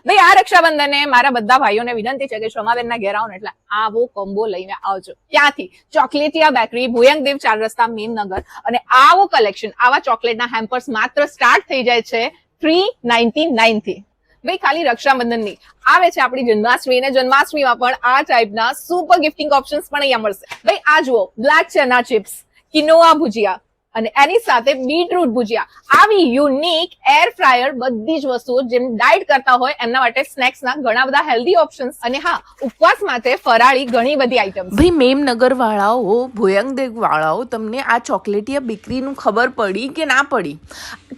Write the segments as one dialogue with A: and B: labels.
A: ભાઈ આ રક્ષાબંધને મારા બધા ભાઈઓને વિનંતી છે કે શોમાબેનના ઘેર આવો ને એટલે આવો કોમ્બો લઈને આવજો. ત્યાંથી ચોકલેટિયા બેકરી, ભુયંગદેવ 4 રસ્તા, મેમનગર, અને આવો કલેક્શન, આવા ચોકલેટના હેમ્પર્સ માત્ર સ્ટાર્ટ થઈ જાય છે 399 થી. ભાઈ ખાલી રક્ષાબંધન નહીં, આવે છે આપણી જન્માષ્ટમી, અને જન્માષ્ટમીમાં પણ આ ટાઈપના સુપર ગિફ્ટિંગ ઓપ્શન્સ પણ અહીંયા મળશે. ભાઈ આ જુઓ, બ્લેક ચના ચિપ્સ, કિનોઆ ભુજિયા અને એની સાથે બીટરૂટ ભુજિયા, આવી યુનિક એર ફ્રાયર બધી જ વસ્તુઓ જેમ ડાયટ કરતા હોય એમના માટે સ્નેક્સના ઘણા બધા હેલ્ધી ઓપ્શન્સ, અને હા, ઉપવાસ માટે ફરાળી ઘણી બધી આઈટમ્સ.
B: ભાઈ મેમનગર વાળાઓ, ભુયંગદેવ વાળાઓ, તમને આ ચોકલેટિયા બેકરીનું ખબર પડી કે ના પડી?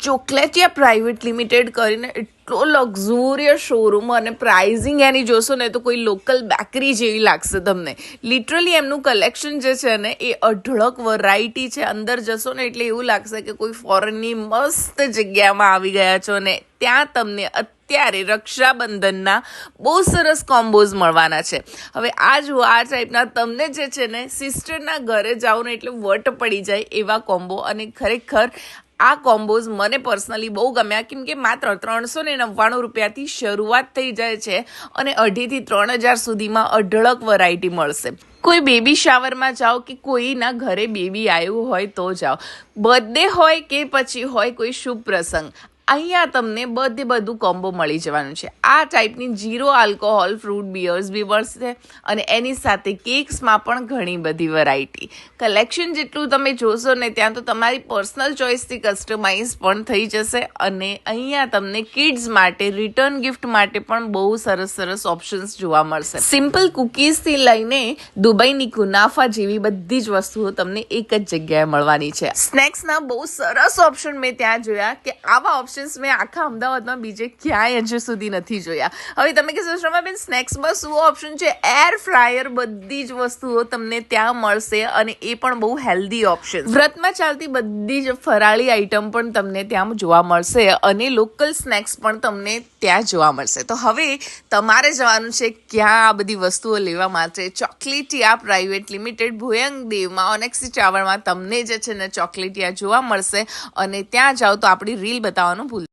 B: ચોકલેટિયા પ્રાઇવેટ લિમિટેડ કરીને એટલો લક્ઝુરિયસ શોરૂમ, અને પ્રાઇઝિંગ એની જોશો ને તો કોઈ લોકલ બેકરી જેવી લાગશે તમને. લિટરલી એમનું કલેક્શન જે છે ને એ અઢળક વેરાયટી છે. અંદર જશો ને એટલે એવું લાગશે કે કોઈ ફોરેનની મસ્ત જગ્યામાં આવી ગયા છો, ને ત્યાં તમને અત્યારે રક્ષાબંધનના બહુ સરસ કોમ્બોઝ મળવાના છે. હવે આ જુઓ, આ ટાઈપના તમને જે છે ને સિસ્ટરના ઘરે જાઓ ને એટલે વટ પડી જાય એવા કોમ્બો, અને ખરેખર આ કોમ્બોઝ મને પર્સનલી બહુ ગમ્યા, કેમ કે માત્ર 399 રૂપિયાથી શરૂઆત થઈ જાય છે અને 2,500 થી 3,000 સુધીમાં અઢળક વેરાયટી મળશે. કોઈ બેબી શાવરમાં જાઓ કે કોઈના ઘરે બેબી આવ્યું હોય તો જાઓ, બર્થડે હોય કે પછી હોય કોઈ શુભ પ્રસંગ, અહીંયા તમને બધું કોમ્બો મળી જવાનું છે. આ ટાઈપની 0 આલ્કોહોલ ફ્રૂટ બિયર્સ બી મળશે, અને એની સાથે કેક્સમાં પણ ઘણી બધી વેરાયટી. કલેક્શન જેટલું તમે જોશો ને ત્યાં તો તમારી પર્સનલ ચોઇસથી કસ્ટમાઇઝ પણ થઈ જશે, અને અહીંયા તમને કિડ્સ માટે રિટર્ન ગિફ્ટ માટે પણ બહુ સરસ ઓપ્શન્સ જોવા મળશે. સિમ્પલ કુકીઝથી લઈને દુબઈની કુનાફા જેવી બધી જ વસ્તુઓ તમને એક જ જગ્યાએ મળવાની છે. સ્નેક્સના બહુ સરસ ઓપ્શન મેં ત્યાં જોયા કે આવા ઓપ્શન મેં આખા અમદાવાદમાં બીજે ક્યાંય હજુ સુધી નથી જોયા. હવે તમે કહેશો શર્માબેન સ્નેક્સમાં શું ઓપ્શન છે? એર ફ્રાયર બધી જ વસ્તુઓ તમને ત્યાં મળશે, અને એ પણ બહુ હેલ્ધી ઓપ્શન. વ્રતમાં ચાલતી બધી જ ફરાળી આઈટમ પણ તમને ત્યાં જોવા મળશે, અને લોકલ સ્નેક્સ પણ તમને ત્યાં જોવા મળશે. તો હવે તમારે જવાનું છે ક્યાં આ બધી વસ્તુઓ લેવા માટે? ચોકલેટિયા પ્રાઇવેટ લિમિટેડ ભુયંગદેવમાં ઓનેક્સી ટાવરમાં તમને જે છે ને ચોકલેટિયા જોવા મળશે, અને ત્યાં જાઓ તો આપણી રીલ બતાવવાનું ભૂલ